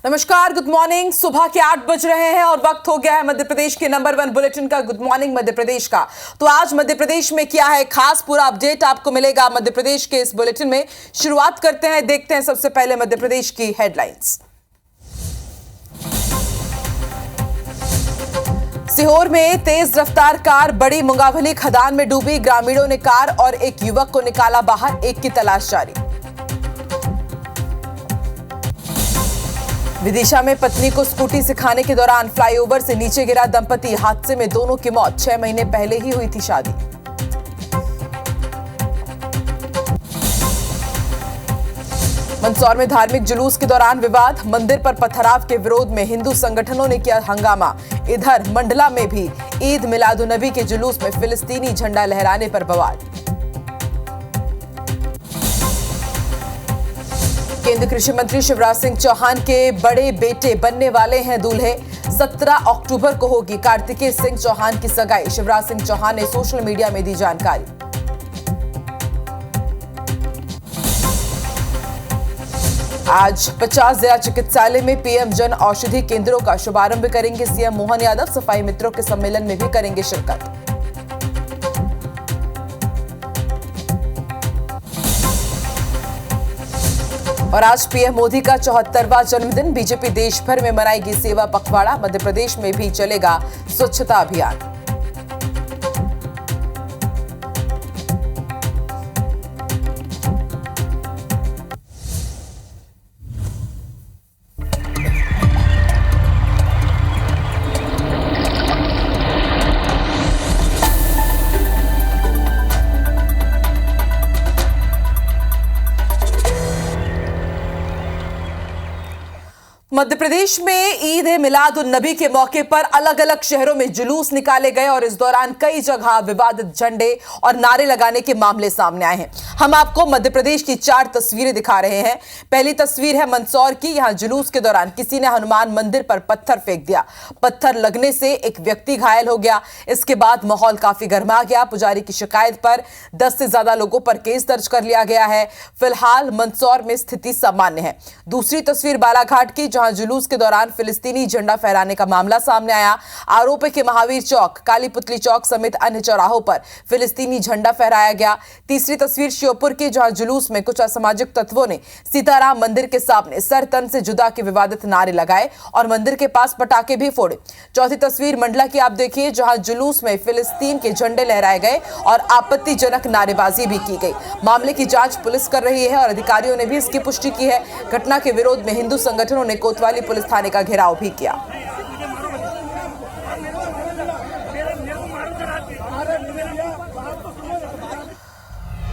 नमस्कार, good morning. सुबह के 8 बज रहे हैं और वक्त हो गया है मध्य प्रदेश के नंबर 1 बुलेटिन का, गुड मॉर्निंग मध्य प्रदेश का। तो आज मध्य प्रदेश में क्या है खास, पूरा अपडेट आपको मिलेगा मध्य प्रदेश के इस बुलेटिन में। शुरुआत करते हैं, देखते हैं सबसे पहले मध्य प्रदेश की हेडलाइंस। सीहोर में तेज रफ्तार कार बड़ी मुंगावली खदान में डूबी, ग्रामीणों ने कार और एक युवक को निकाला बाहर, एक की तलाश जारी। विदिशा में पत्नी को स्कूटी सिखाने के दौरान फ्लाईओवर से नीचे गिरा दंपति, हादसे में दोनों की मौत, 6 महीने पहले ही हुई थी शादी। मंदसौर में धार्मिक जुलूस के दौरान विवाद, मंदिर पर पथराव के विरोध में हिंदू संगठनों ने किया हंगामा। इधर मंडला में भी ईद मिलादुन्नबी के जुलूस में फिलिस्तीनी झंडा लहराने पर बवाल। केंद्रीय कृषि मंत्री शिवराज सिंह चौहान के बड़े बेटे बनने वाले हैं दूल्हे। 17 अक्टूबर को होगी कार्तिकेय सिंह चौहान की सगाई, शिवराज सिंह चौहान ने सोशल मीडिया में दी जानकारी। आज 50 जिला चिकित्सालय में पीएम जन औषधि केंद्रों का शुभारंभ करेंगे सीएम मोहन यादव, सफाई मित्रों के सम्मेलन में भी करेंगे शिरकत। और आज पीएम मोदी का 74वां जन्मदिन, बीजेपी देश भर में मनाएगी सेवा पखवाड़ा, मध्य प्रदेश में भी चलेगा स्वच्छता अभियान। मध्य प्रदेश में ईद मिलाद-उन-नबी के मौके पर अलग अलग शहरों में जुलूस निकाले गए और इस दौरान कई जगह विवादित झंडे और नारे लगाने के मामले सामने आए हैं। हम आपको मध्य प्रदेश की 4 तस्वीरें दिखा रहे हैं। पहली तस्वीर है मंदसौर की। यहां जुलूस के दौरान किसी ने हनुमान मंदिर पर पत्थर फेंक दिया, पत्थर लगने से एक व्यक्ति घायल हो गया। इसके बाद माहौल काफी गर्मा गया। पुजारी की शिकायत पर 10 से ज्यादा लोगों पर केस दर्ज कर लिया गया है। फिलहाल मंदसौर में स्थिति सामान्य है। दूसरी तस्वीर बालाघाट की, जहां जुलूस के दौरान फिलिस्तीनी झंडा फहराने का मामला सामने आया। आरोप है कि महावीर चौक, काली पुतली चौक समेत अन्य चौराहों पर फिलिस्तीनी झंडा फहराया गया। तीसरी तस्वीर श्योपुर की, जहां जुलूस में कुछ असामाजिक तत्वों ने सीताराम मंदिर के सामने सर तन से जुदा के विवादित नारे लगाए और मंदिर के पास पटाखे भी फोड़े। चौथी तस्वीर मंडला की आप देखिए, जहां जुलूस में फिलिस्तीन के झंडे लहराए गए और आपत्तिजनक नारेबाजी भी की गई। मामले की जांच पुलिस कर रही है और अधिकारियों ने भी इसकी पुष्टि की है। घटना के विरोध में हिंदू संगठनों ने कोतवाली पुलिस थाने का घेराव भी किया।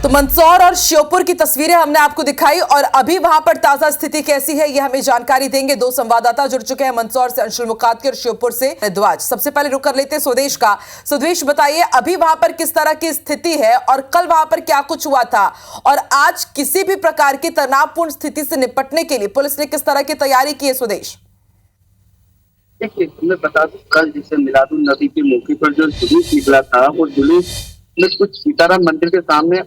तो मंदसौर और श्योपुर की तस्वीरें हमने आपको दिखाई और अभी वहां पर ताजा स्थिति कैसी है, यह हमें जानकारी देंगे। 2 संवाददाता जुड़ चुके हैं मंदसौर से, अंशुल मुकादकी और श्योपुर से ध्वज। सबसे पहले रुक कर लेते हैं स्वदेश का। स्वदेश, बताइए अभी वहां पर किस तरह की स्थिति है और कल वहां पर क्या कुछ हुआ था, और आज किसी भी प्रकार की तनावपूर्ण स्थिति से निपटने के लिए पुलिस ने किस तरह की तैयारी की है? स्वदेश, देखिए, मैं बता दूं, कल जैसे मिलादुन्नबी के मौके पर जो जुलूस निकला था, वो जुलूस में कुछ सीताराम मंदिर के सामने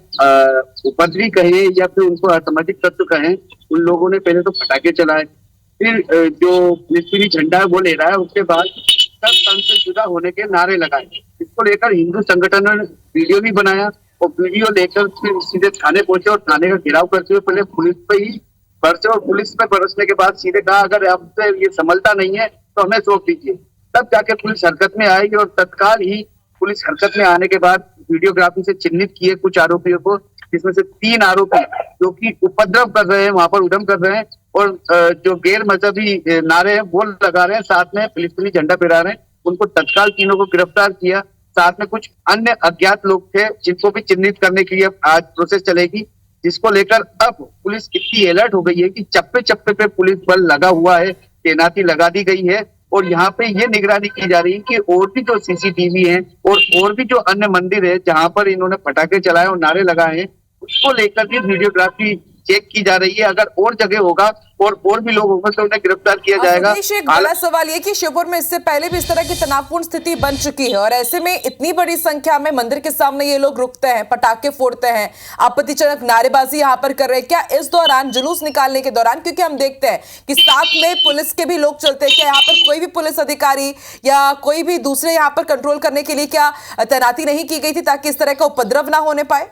उपद्रवी कहे या फिर उनको असामाजिक तत्व कहें, उन लोगों ने पहले तो पटाखे चलाए, फिर जो फिलिस्तीनी झंडा है वो ले रहा है, उसके बाद सब तन से जुदा होने के नारे लगाए। इसको लेकर हिंदू संगठनों ने वीडियो भी बनाया और वीडियो लेकर फिर सीधे थाने पहुंचे और थाने का घेराव करते हुए पहले पुलिस पे ही बरसे और पुलिस में बरसने के बाद सीधे कहा अगर आपसे ये संभलता नहीं है तो हमें सौंप दीजिए। तब जाके पुलिस हरकत में आई और तत्काल ही पुलिस हरकत में आने के बाद वीडियोग्राफी से चिन्हित किए कुछ आरोपियों को, जिसमें से 3 आरोपी जो कि उपद्रव कर रहे हैं, वहां पर उद्यम कर रहे हैं और जो गैर मजहबी नारे हैं वो लगा रहे हैं, साथ में फिलिस्तीनी झंडा फहरा रहे हैं। उनको तत्काल तीनों को गिरफ्तार किया। साथ में कुछ अन्य अज्ञात लोग थे जिनको भी चिन्हित करने के लिए आज प्रोसेस चलेगी, जिसको लेकर अब पुलिस इतनी अलर्ट हो गई है कि चप्पे चप्पे पे पुलिस बल लगा हुआ है, तैनाती लगा दी गई है और यहाँ पे ये निगरानी की जा रही है कि और भी जो सीसीटीवी हैं और भी जो अन्य मंदिर है जहाँ पर इन्होंने पटाखे चलाए और नारे लगाए हैं, उसको लेकर भी वीडियोग्राफी चेक की जा रही है। अगर और जगह होगा और भी लोग होंगे तो उन्हें गिरफ्तार किया जाएगा। सुदेश, एक बड़ा सवाल ये कि श्योपुर में इससे पहले भी इस तरह की तनावपूर्ण स्थिति बन चुकी है और ऐसे में इतनी बड़ी संख्या में मंदिर के सामने ये लोग रुकते हैं, पटाखे फोड़ते हैं, आपत्तिजनक नारेबाजी यहाँ पर कर रहे हैं। क्या इस दौरान जुलूस निकालने के दौरान, क्योंकि हम देखते हैं कि साथ में पुलिस के भी लोग चलते हैं, क्या यहाँ पर कोई भी पुलिस अधिकारी या कोई भी दूसरे यहाँ पर कंट्रोल करने के लिए क्या तैनाती नहीं की गई थी ताकि इस तरह का उपद्रव ना होने पाए?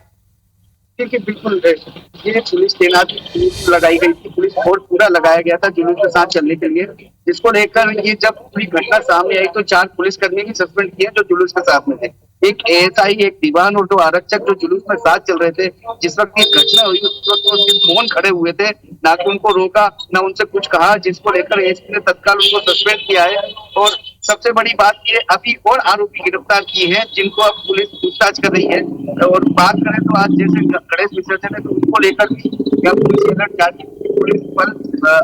देखिए बिल्कुल, ये पुलिस तैनाती लगाई गई थी, पुलिस फोर्स पूरा लगाया गया था जुलूस के साथ चलने के लिए, जिसको लेकर ये जब पूरी घटना सामने आई तो 4 पुलिसकर्मी भी सस्पेंड किए जो जुलूस के साथ में थे। एक एएसआई, एक दीवान और 2 आरक्षक जो जुलूस में साथ चल रहे थे। जिस वक्त ये घटना हुई उस वक्त वो सिर्फ मौन खड़े हुए थे, ना तो उनको रोका ना उनसे कुछ कहा, जिसको लेकर एएसपी ने तत्काल उनको सस्पेंड किया है। और सबसे बड़ी बात ये, अभी और आरोपी गिरफ्तार किए हैं जिनको अब पुलिस पूछताछ कर रही है। और बात करें तो आज जैसे गणेश विसर्जन है तो उसको लेकर भी पुलिस अलर्ट जारी, पुलिस बल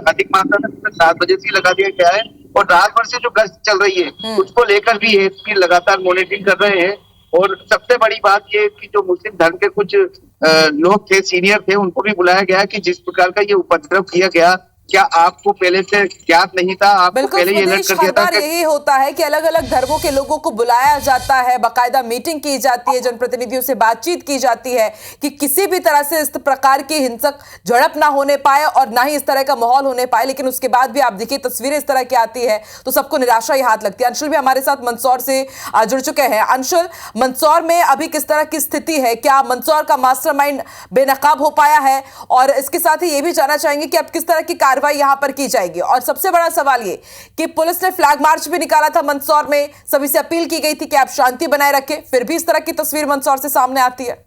अधिक मात्रा में 7 बजे से लगा दिया गया है और रात भर से जो गश्त चल रही है उसको लेकर भी एएसपी लगातार मॉनिटरिंग कर रहे हैं। और सबसे बड़ी बात ये कि जो मुस्लिम धर्म के कुछ लोग थे, सीनियर थे, उनको भी बुलाया गया कि जिस प्रकार का ये उपद्रव किया गया, क्या आपको पहले से ज्ञात नहीं था? आपको पहले ये अलर्ट कर दिया था? यही होता है कि अलग अलग धर्मों के लोगों को बुलाया जाता है, बाकायदा मीटिंग की जाती है, जनप्रतिनिधियों से बातचीत की जाती है कि किसी भी तरह से इस प्रकार की हिंसक झड़प ना होने पाए और ना ही इस तरह का माहौल होने पाए। लेकिन उसके बाद भी आप देखिए तस्वीरें इस तरह की आती है तो सबको निराशा ही हाथ लगती है। अंशुल भी हमारे साथ मंदसौर से जुड़ चुके हैं। अंशुल, मंदसौर में अभी किस तरह की स्थिति है? क्या मंदसौर का मास्टरमाइंड बेनकाब हो पाया है? और इसके साथ ही ये भी जानना चाहेंगे कि अब किस तरह की कार्रवाई यहां पर की जाएगी। और सबसे बड़ा सवाल ये कि पुलिस ने फ्लैग मार्च भी निकाला था मंदसौर में, सभी से अपील की गई थी कि आप शांति बनाए रखें, फिर भी इस तरह की तस्वीर मंदसौर से सामने आती है।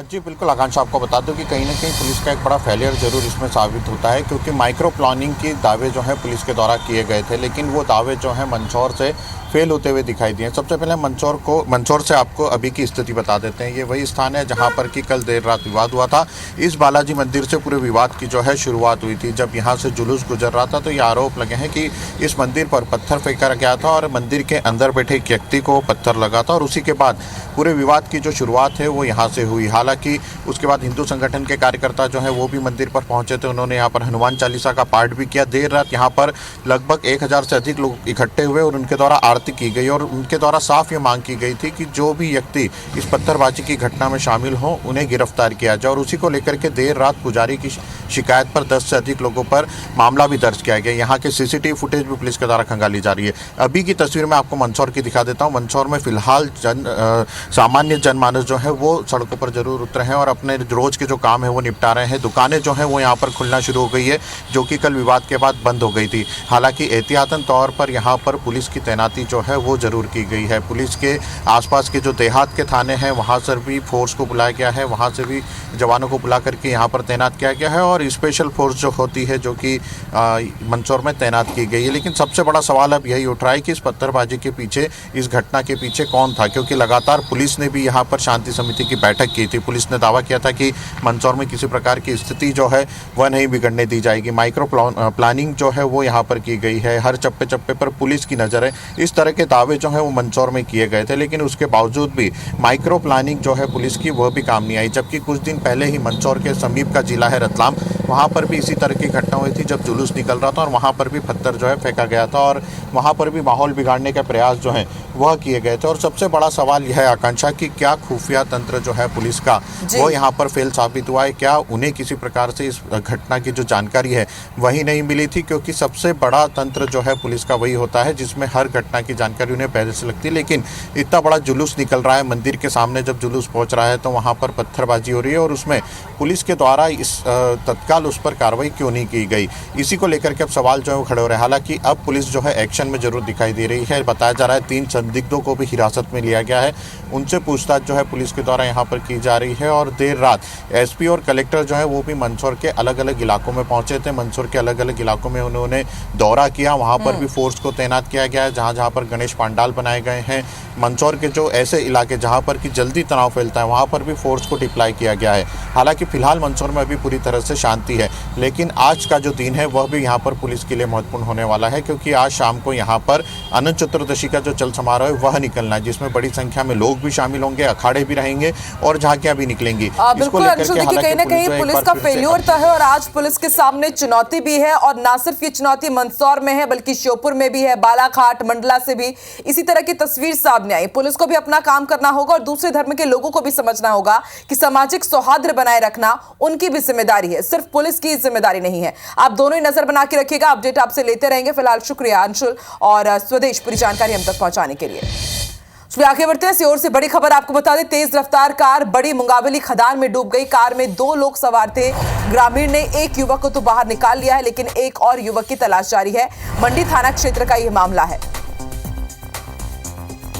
जी बिल्कुल आकांक्षा, आपको बता दूं कि कहीं ना कहीं पुलिस का एक बड़ा फेलियर जरूर इसमें साबित होता है, क्योंकि माइक्रो प्लानिंग के दावे जो है पुलिस के द्वारा किए गए थे, लेकिन वो दावे जो है मंदसौर से फेल होते हुए दिखाई दिए। सबसे पहले मंदसौर से आपको अभी की स्थिति बता देते हैं। ये वही स्थान है जहां पर कि कल देर रात विवाद हुआ था। इस बालाजी मंदिर से पूरे विवाद की जो है शुरुआत हुई थी। जब यहां से जुलूस गुजर रहा था तो ये आरोप लगे हैं कि इस मंदिर पर पत्थर फेंका गया था और मंदिर के अंदर बैठे एक व्यक्ति को पत्थर लगा था और उसी के बाद पूरे विवाद की जो शुरुआत है वो यहाँ से हुई। हालांकि उसके बाद हिंदू संगठन के कार्यकर्ता जो है वो भी मंदिर पर पहुंचे थे, उन्होंने यहाँ पर हनुमान चालीसा का पाठ भी किया। देर रात यहाँ पर लगभग 1000 से अधिक लोग इकट्ठे हुए और उनके द्वारा आरती की गई और उनके द्वारा साफ ये मांग की गई थी कि जो भी व्यक्ति इस पत्थरबाजी की घटना में शामिल हो उन्हें गिरफ्तार किया जाए। और उसी को लेकर के देर रात पुजारी की शिकायत पर 10 से अधिक लोगों पर मामला भी दर्ज किया गया। यहाँ के सीसीटीवी फुटेज भी पुलिस के द्वारा खंगाली जा रही है। अभी की तस्वीर मैं आपको मंदसौर की दिखा देता हूँ। मंदसौर में फिलहाल सामान्य जनमानस जो है वो सड़कों पर जरूर उतरे हैं और अपने रोज के जो काम है वो निपटा रहे हैं। दुकानें जो हैं वो यहाँ पर खुलना शुरू हो गई है, जो कि कल विवाद के बाद बंद हो गई थी। हालांकि एहतियातन तौर पर यहाँ पर पुलिस की तैनाती जो है वो जरूर की गई है। पुलिस के आसपास के जो देहात के थाने हैं वहाँ से भी फोर्स को बुलाया गया है, वहाँ से भी जवानों को बुला करके यहाँ पर तैनात किया गया है और स्पेशल फोर्स जो होती है जो कि मंदसौर में तैनात की गई है। लेकिन सबसे बड़ा सवाल अब यही उठ रहा है कि इस पत्थरबाजी के पीछे, इस घटना के पीछे कौन था, क्योंकि लगातार पुलिस ने भी यहाँ पर शांति समिति की बैठक की थी। पुलिस ने दावा किया था कि मंदसौर में किसी प्रकार की स्थिति जो है वह नहीं बिगड़ने दी जाएगी। माइक्रो प्लानिंग जो है वो यहाँ पर की गई है, हर चप्पे चप्पे पर पुलिस की नज़र है। इस तरह के दावे जो है वो मंदसौर में किए गए थे, लेकिन उसके बावजूद भी माइक्रो प्लानिंग जो है पुलिस की वह भी काम नहीं आई। जबकि कुछ दिन पहले ही मंदसौर के समीप का जिला है रतलाम, वहाँ पर भी इसी तरह की घटना हुई थी जब जुलूस निकल रहा था और वहाँ पर भी पत्थर जो है फेंका गया था और वहाँ पर भी माहौल बिगाड़ने के प्रयास जो हैं वह किए गए थे। और सबसे बड़ा सवाल यह है आकांक्षा कि क्या खुफिया तंत्र जो है पुलिस का वो यहाँ पर फेल साबित हुआ है? क्या उन्हें किसी प्रकार से इस घटना की जो जानकारी है वही नहीं मिली थी? क्योंकि सबसे बड़ा तंत्र जो है पुलिस का वही होता है जिसमें हर घटना की जानकारी उन्हें पहले से लगती है। लेकिन इतना बड़ा जुलूस निकल रहा है, मंदिर के सामने जब जुलूस पहुंच रहा है तो वहां पर पत्थरबाजी हो रही है और उसमें पुलिस के द्वारा तत्काल उस पर कार्रवाई क्यों नहीं की गई, इसी को लेकर के अब सवाल जो है वो खड़े हो रहे हैं। हालांकि अब पुलिस जो है एक्शन में जरूर दिखाई दे रही है। बताया जा रहा है 3 संदिग्धों को भी हिरासत में लिया गया है, उनसे पूछताछ जो है पुलिस के द्वारा यहाँ पर की जा रही है। और देर रात एसपी और कलेक्टर जो है वो भी मंदसौर के अलग अलग इलाकों में पहुंचे थे। मंदसौर के अलग अलग इलाकों में उन्होंने दौरा किया, वहाँ पर भी फोर्स को तैनात किया गया है जहाँ जहाँ पर गणेश पंडाल बनाए गए हैं। मंदसौर के जो ऐसे इलाके जहाँ पर कि जल्दी तनाव फैलता है वहाँ पर भी फोर्स को डिप्लॉय किया गया है। हालांकि फिलहाल मंदसौर में अभी पूरी तरह से शांति होती है। लेकिन आज का जो दिन है वह भी यहाँ पर पुलिस के लिए महत्वपूर्ण होने वाला है, क्योंकि आज शाम को यहाँ पर अनंत चतुर्दशी का जो चल समारोह है वह निकलना है, जिसमें बड़ी संख्या में लोग भी शामिल होंगे, अखाड़े भी रहेंगे और झांकियां भी निकलेंगी। बिल्कुल अंशुल, देखिए कहीं ना कहीं पुलिस का फेल्योर तो है और आज पुलिस के सामने चुनौती भी है, और ना सिर्फ ये चुनौती मंदसौर में है बल्कि श्योपुर में भी है, बालाघाट मंडला से भी इसी तरह की तस्वीर सामने आई। पुलिस को भी अपना काम करना होगा और दूसरे धर्म के लोगों को भी समझना होगा कि सामाजिक सौहार्द बनाए रखना उनकी भी जिम्मेदारी है, सिर्फ पुलिस की जिम्मेदारी नहीं है। आप दोनों ही नजर बना के रखिएगा, अपडेट आपसे लेते रहेंगे। फिलहाल शुक्रिया अंशुल और स्वदेश पूरी जानकारी हम तक पहुंचाने के लिए। आगे बढ़ते हैं, सीहोर से बड़ी खबर आपको बता दें, तेज रफ्तार कार बड़ी मुंगावली खदान में डूब गई। कार में 2 लोग सवार थे। ग्रामीण ने एक युवक को तो बाहर निकाल लिया है, लेकिन एक और युवक की तलाश जारी है। मंडी थाना क्षेत्र का यह मामला है।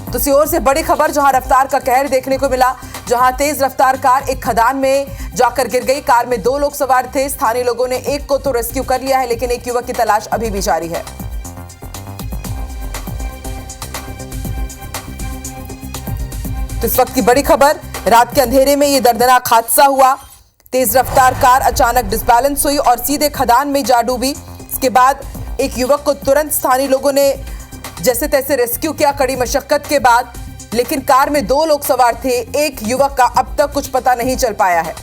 तो सीहोर से बड़ी खबर, जहां रफ्तार का कहर देखने को मिला, जहां तेज रफ्तार कार एक खदान में जाकर गिर गई। कार में 2 लोग सवार थे। स्थानीय लोगों ने एक को तो रेस्क्यू कर लिया है, लेकिन एक युवक की तलाश अभी भी जारी है। तो इस वक्त की बड़ी खबर, रात के अंधेरे में यह दर्दनाक हादसा हुआ। तेज रफ्तार कार अचानक डिसबैलेंस हुई और सीधे खदान में जा डूबी। इसके बाद एक युवक को तुरंत स्थानीय लोगों ने जैसे तैसे रेस्क्यू किया कड़ी मशक्कत के बाद, लेकिन कार में 2 लोग सवार थे। एक युवक का अब तक कुछ पता नहीं चल पाया है।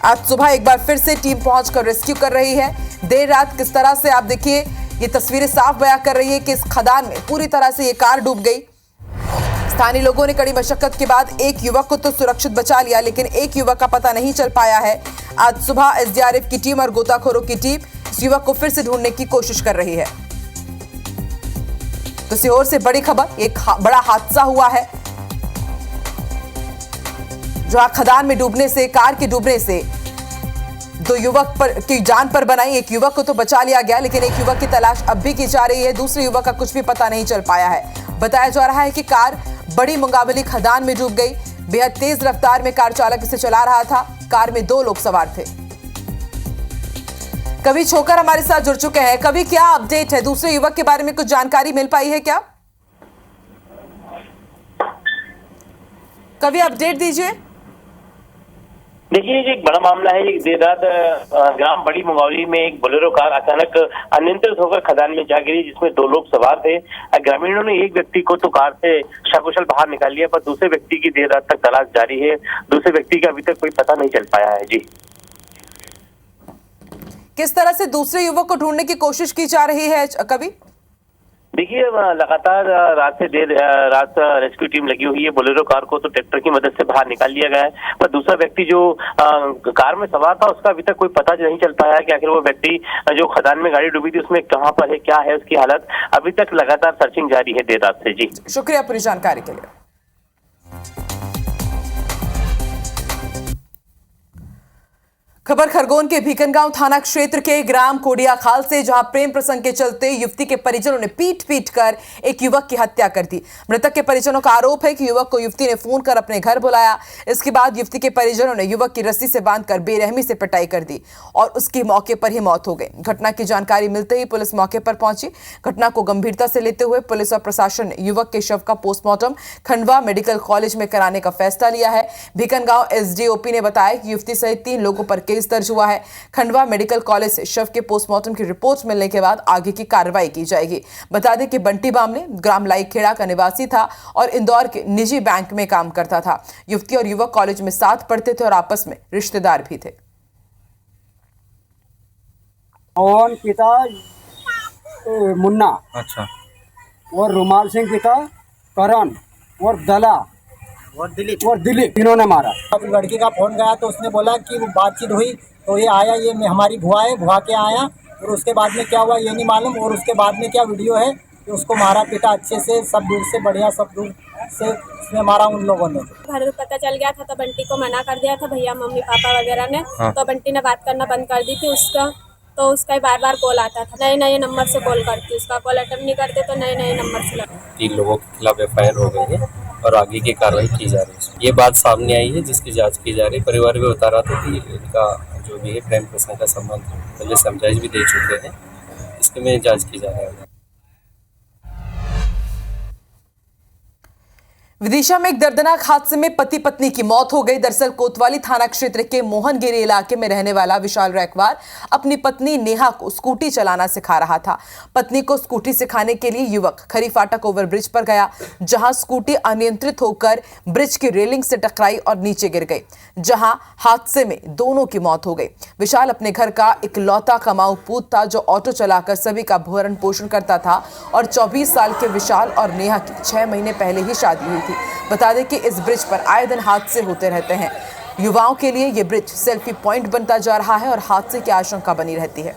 आज सुबह एक बार फिर से टीम पहुंचकर रेस्क्यू कर रही है। देर रात किस तरह से, आप देखिए, ये तस्वीरें साफ बयां कर रही है कि इस खदान में पूरी तरह से ये कार डूब गई। स्थानीय लोगों ने कड़ी मशक्कत के बाद एक युवक को तो सुरक्षित बचा लिया, लेकिन एक युवक का पता नहीं चल पाया है। आज सुबह एसडीआरएफ की टीम और गोताखोरों की टीम इस युवक को फिर से ढूंढने की कोशिश कर रही है। तो सीहोर से बड़ी खबर, एक बड़ा हादसा हुआ है, जहां खदान में डूबने से, कार के डूबने से 2 युवक की जान पर बनाई। एक युवक को तो बचा लिया गया, लेकिन एक युवक की तलाश अब भी की जा रही है। दूसरे युवक का कुछ भी पता नहीं चल पाया है। बताया जा रहा है कि कार बड़ी मुंगावली खदान में डूब गई। बेहद तेज रफ्तार में कार चालक इसे चला रहा था। कार में 2 लोग सवार थे। कवि छोकर हमारे साथ जुड़ चुके हैं। कवि, क्या अपडेट है? दूसरे युवक के बारे में कुछ जानकारी मिल पाई है क्या? कवि, अपडेट दीजिए। देखिए, ये एक बड़ा मामला है। एक देर रात ग्राम बड़ी मुंगावली में एक बोलेरो कार अचानक अनियंत्रित होकर खदान में जा गिरी, जिसमें 2 लोग सवार थे। ग्रामीणों ने एक व्यक्ति को तो कार से सकुशल बाहर निकाल लिया, पर दूसरे व्यक्ति की देर रात तक तलाश जारी है। दूसरे व्यक्ति का अभी तक कोई पता नहीं चल पाया है। जी, किस तरह से दूसरे युवक को ढूंढने की कोशिश की जा रही है कवि? देखिए, लगातार रात से देर रात रेस्क्यू टीम लगी हुई है। बोलेरो कार को तो ट्रैक्टर की मदद से बाहर निकाल लिया गया है, पर दूसरा व्यक्ति जो कार में सवार था उसका अभी तक कोई पता नहीं चल पाया कि आखिर वो व्यक्ति जो खदान में गाड़ी डूबी थी उसमें कहां पर है, क्या है उसकी हालत। अभी तक लगातार सर्चिंग जारी है देर रात से। जी, शुक्रिया पूरी जानकारी के लिए। खबर खरगोन के भीकनगांव थाना क्षेत्र के ग्राम कोडियाखाल से, जहां प्रेम प्रसंग के चलते युवती के परिजनों ने पीट कर एक युवक की हत्या कर दी। मृतक के परिजनों का आरोप है कि युवक को युवती ने फोन कर अपने घर बुलाया। इसके बाद युवती के परिजनों ने युवक की रस्सी से बांधकर बेरहमी से पिटाई कर दी और उसकी मौके पर ही मौत हो गई। घटना की जानकारी मिलते ही पुलिस मौके पर पहुंची। घटना को गंभीरता से लेते हुए पुलिस और प्रशासन ने युवक के शव का पोस्टमार्टम खंडवा मेडिकल कॉलेज में कराने का फैसला लिया है। भीकनगांव एसडीओपी ने बताया कि युवती सहित 3 लोगों पर केस दर्ज हुआ है। खंडवा मेडिकल कॉलेज से शव के पोस्टमार्टम की रिपोर्ट मिलने के बाद आगे की कार्रवाई की जाएगी। बता दें कि बंटी बामले ग्राम लाईखेड़ा का निवासी था और इंदौर के निजी बैंक में काम करता था। युवती और युवक कॉलेज में साथ पढ़ते थे और आपस में रिश्तेदार भी थे। और पिता मुन्ना, अच्छा, और रुमाल सिंह पिता करण, और दला और दिलीप तीनों ने मारा। अब लड़की का फोन गया तो उसने बोला कि वो बातचीत हुई तो ये आया, ये हमारी भुआ है, भुआ के आया, और उसके बाद में क्या हुआ ये नहीं मालूम। और उसके बाद में क्या वीडियो है कि उसको मारा पीटा अच्छे से, सब दूर से, बढ़िया सब दूर से उसने मारा उन लोगों ने। घर पता चल गया था तो बंटी को मना कर दिया था भैया मम्मी पापा वगैरह ने। हाँ। तो बंटी ने बात करना बंद कर दी थी उसका, तो उसका बार कॉल आता था, नए नए नंबर से कॉल करती, उसका कॉल अटेंड नहीं करते तो नए नए नंबर से लगा। 3 लोगों के खिलाफ एफआईआर हो गई है और आगे की कार्रवाई की जा रही है। ये बात सामने आई है जिसकी जांच की जा रही है। परिवार भी बता रहा था कि इनका जो भी है प्रेम प्रसंग का संबंध पहले समझाइश भी दे चुके हैं, इसके में जांच की जा रही है। विदिशा में एक दर्दनाक हादसे में पति पत्नी की मौत हो गई। दरअसल कोतवाली थाना क्षेत्र के मोहनगिरी इलाके में रहने वाला विशाल रैकवार अपनी पत्नी नेहा को स्कूटी चलाना सिखा रहा था। पत्नी को स्कूटी सिखाने के लिए युवक खरी फाटक ओवरब्रिज पर गया, जहां स्कूटी अनियंत्रित होकर ब्रिज की रेलिंग से टकराई और नीचे गिर गई, जहां हादसे में दोनों की मौत हो गई। विशाल अपने घर का इकलौता कमाऊ पूत था जो ऑटो चलाकर सभी का भरण पोषण करता था और 24 साल के विशाल और नेहा की 6 महीने पहले ही शादी हुई। बता दें कि इस ब्रिज पर आए दिन हादसे होते रहते हैं। युवाओं के लिए यह ब्रिज सेल्फी पॉइंट बनता जा रहा है और हादसे की आशंका बनी रहती है।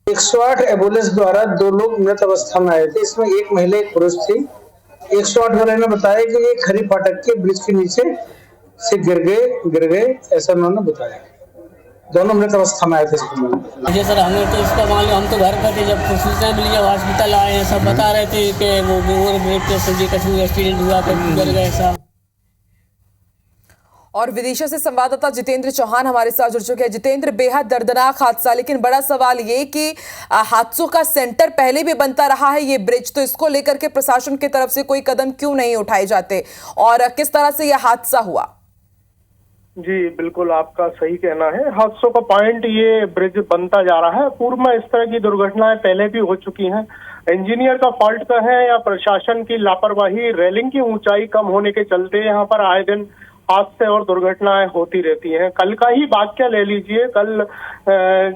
108 एम्बुलेंस द्वारा 2 लोग मृत अवस्था में आए थे। इसमें एक महिला एक पुरुष थी। 108 वाले ने बताया कि ये खरी फाटक के ब्रिज के नीचे से गिर गए ऐसा उन्होंने बताया। दोनों मृत अवस्था में आए थे। जी सर, हमें तो इसका मालूम, हम तो घर पर थे जब सूचना मिली, जब हॉस्पिटल आए हैं सब बता रहे थे कि वो ब्रेक पे संजय कश्मीर एक्सीडेंट हुआ तो गिर गए साहब। और विदिशा से संवाददाता जितेंद्र चौहान हमारे साथ जुड़ चुके हैं। जितेंद्र, बेहद दर्दनाक हादसा, लेकिन बड़ा सवाल ये कि हादसों का सेंटर पहले भी बनता रहा है ये ब्रिज, तो इसको लेकर के प्रशासन की तरफ से कोई कदम क्यों नहीं उठाए जाते और किस तरह से यह हादसा हुआ? जी बिल्कुल, आपका सही कहना है। हादसों का पॉइंट ये ब्रिज बनता जा रहा है। पूर्व में इस तरह की दुर्घटनाएं पहले भी हो चुकी हैं। इंजीनियर का फॉल्ट का है या प्रशासन की लापरवाही, रेलिंग की ऊंचाई कम होने के चलते यहाँ पर आए दिन हादसे और दुर्घटनाएं होती रहती हैं। कल का ही वाकया ले लीजिए। कल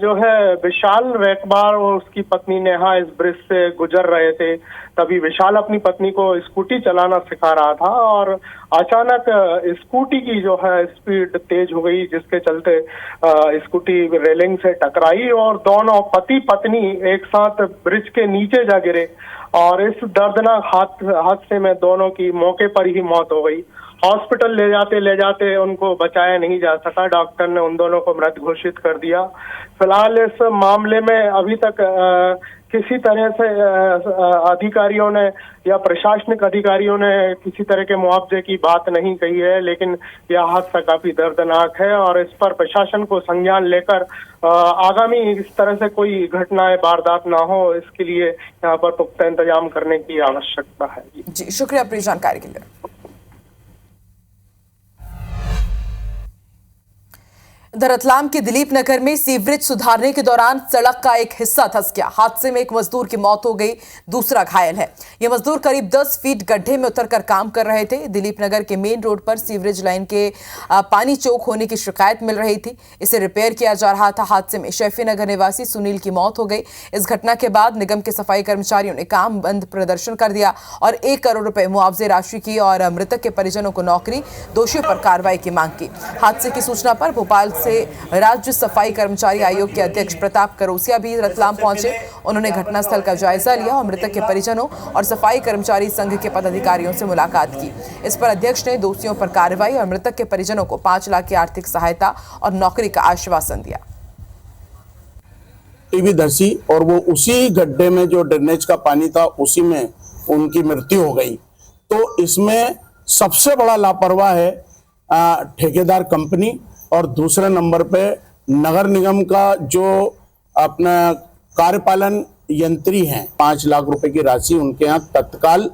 जो है विशाल रैकवार और उसकी पत्नी नेहा इस ब्रिज से गुजर रहे थे। तभी विशाल अपनी पत्नी को स्कूटी चलाना सिखा रहा था और अचानक स्कूटी की जो है स्पीड तेज हो गई, जिसके चलते स्कूटी रेलिंग से टकराई और दोनों पति पत्नी एक साथ ब्रिज के नीचे जा गिरे और इस दर्दनाक हादसे में दोनों की मौके पर ही मौत हो गई। हॉस्पिटल ले जाते उनको बचाया नहीं जा सका। डॉक्टर ने उन दोनों को मृत घोषित कर दिया। फिलहाल इस मामले में अभी तक किसी तरह से अधिकारियों ने या प्रशासनिक अधिकारियों ने किसी तरह के मुआवजे की बात नहीं कही है, लेकिन यह हादसा काफी दर्दनाक है और इस पर प्रशासन को संज्ञान लेकर आगामी इस तरह से कोई घटनाएं वारदात ना हो, इसके लिए यहाँ पर पुख्ता इंतजाम करने की आवश्यकता है। जी शुक्रिया अपनी जानकारी के लिए। इधर रतलाम के दिलीप नगर में सीवरेज सुधारने के दौरान सड़क का एक हिस्सा धंस गया। हादसे में एक मजदूर की मौत हो गई, दूसरा घायल है। यह मजदूर करीब 10 फीट गड्ढे में उतरकर काम कर रहे थे। दिलीप नगर के मेन रोड पर सीवरेज लाइन के पानी चोक होने की शिकायत मिल रही थी, इसे रिपेयर किया जा रहा था। हादसे में शैफी नगर निवासी सुनील की मौत हो गई। इस घटना के बाद निगम के सफाई कर्मचारियों ने काम बंद प्रदर्शन कर दिया और 1 करोड़ रुपए मुआवजे राशि की और मृतक के परिजनों को नौकरी, दोषियों पर कार्रवाई की मांग की। हादसे की सूचना पर भोपाल से राज्य सफाई कर्मचारी आयोग के अध्यक्ष प्रताप करोसिया भी रतलाम पहुंचे। उन्होंने घटनास्थल का जायजा लिया और मृतक के परिजनों और सफाई कर्मचारी संघ के पदाधिकारियों से मुलाकात की। इस पर अध्यक्ष ने दोषियों पर कार्रवाई और मृतक के परिजनों को 5 लाख की आर्थिक सहायता और नौकरी का आश्वासन दिया। टीवी धसी और वो उसी गड्ढे में जो ड्रेनेज का पानी था उसी में उनकी मृत्यु हो गई। तो इसमें सबसे बड़ा लापरवाह है ठेकेदार कंपनी और दूसरे नंबर पे नगर निगम का जो अपना कार्यपालन यंत्री हैं। 5 लाख रुपए की राशि उनके यहाँ तत्काल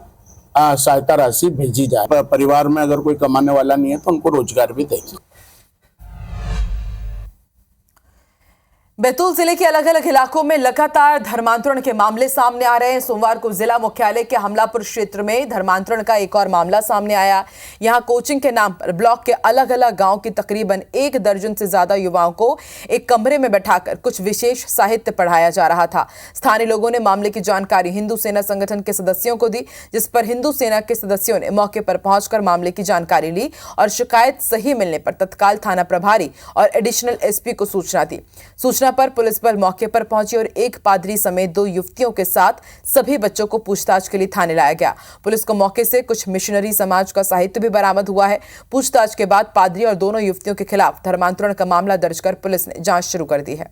सहायता राशि भेजी जाए। परिवार में अगर कोई कमाने वाला नहीं है तो उनको रोजगार भी देंगे। बैतूल जिले के अलग अलग इलाकों में लगातार धर्मांतरण के मामले सामने आ रहे हैं। सोमवार को जिला मुख्यालय के हमलापुर क्षेत्र में धर्मांतरण का एक और मामला सामने आया। यहां कोचिंग के नाम पर ब्लॉक के अलग अलग गांव की तकरीबन 1 दर्जन से ज्यादा युवाओं को एक कमरे में बैठाकर कुछ विशेष साहित्य पढ़ाया जा रहा था। स्थानीय लोगों ने मामले की जानकारी हिंदू सेना संगठन के सदस्यों को दी, जिस पर हिंदू सेना के सदस्यों ने मौके पर पहुंचकर मामले की जानकारी ली और शिकायत सही मिलने पर तत्काल थाना प्रभारी और एडिशनल एसपी को सूचना दी। सूचना पर पुलिस बल मौके पर पहुंची और एक पादरी समेत 2 युवतियों के साथ सभी बच्चों को पूछताछ के लिए थाने लाया गया। पुलिस को मौके से कुछ मिशनरी समाज का साहित्य भी बरामद हुआ है। पूछताछ के बाद पादरी और दोनों युवतियों के खिलाफ धर्मांतरण का मामला दर्ज कर पुलिस ने जांच शुरू कर दी है।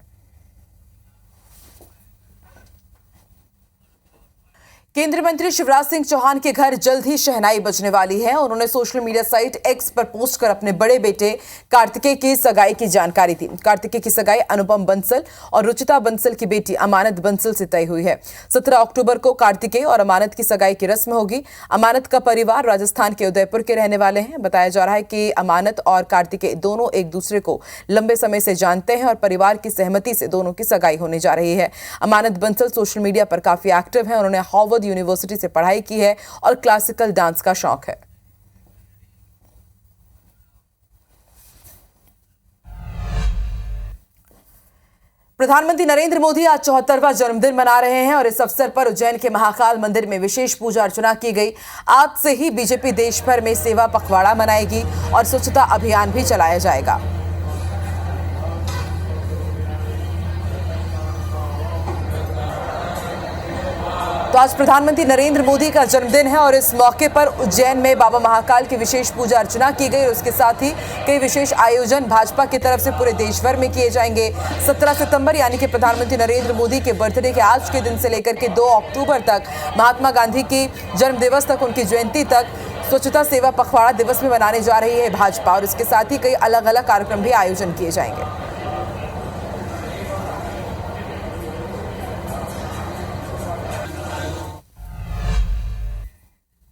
केंद्रीय मंत्री शिवराज सिंह चौहान के घर जल्द ही शहनाई बजने वाली है। उन्होंने सोशल मीडिया साइट एक्स पर पोस्ट कर अपने बड़े बेटे कार्तिकेय की सगाई की जानकारी दी। कार्तिकेय की सगाई अनुपम बंसल और रुचिता बंसल की बेटी अमानत बंसल से तय हुई है। 17 अक्टूबर को कार्तिकेय और अमानत की सगाई की रस्म होगी। अमानत का परिवार राजस्थान के उदयपुर के रहने वाले हैं। बताया जा रहा है कि अमानत और कार्तिकेय दोनों एक दूसरे को लंबे समय से जानते हैं और परिवार की सहमति से दोनों की सगाई होने जा रही है। अमानत बंसल सोशल मीडिया पर काफी एक्टिव है। उन्होंने हार्वर्ड यूनिवर्सिटी से पढ़ाई की है और क्लासिकल डांस का शौक है। प्रधानमंत्री नरेंद्र मोदी आज 74वां जन्मदिन मना रहे हैं और इस अवसर पर उज्जैन के महाकाल मंदिर में विशेष पूजा अर्चना की गई। आज से ही बीजेपी देश भर में सेवा पखवाड़ा मनाएगी और स्वच्छता अभियान भी चलाया जाएगा। तो आज प्रधानमंत्री नरेंद्र मोदी का जन्मदिन है और इस मौके पर उज्जैन में बाबा महाकाल की विशेष पूजा अर्चना की गई और उसके साथ ही कई विशेष आयोजन भाजपा की तरफ से पूरे देश भर में किए जाएंगे। 17 सितंबर यानी कि प्रधानमंत्री नरेंद्र मोदी के बर्थडे के आज के दिन से लेकर के 2 अक्टूबर तक महात्मा गांधी की जन्म दिवस तक, उनकी जयंती तक स्वच्छता सेवा पखवाड़ा दिवस में मनाने जा रही है भाजपा और इसके साथ ही कई अलग अलग कार्यक्रम भी आयोजन किए जाएंगे।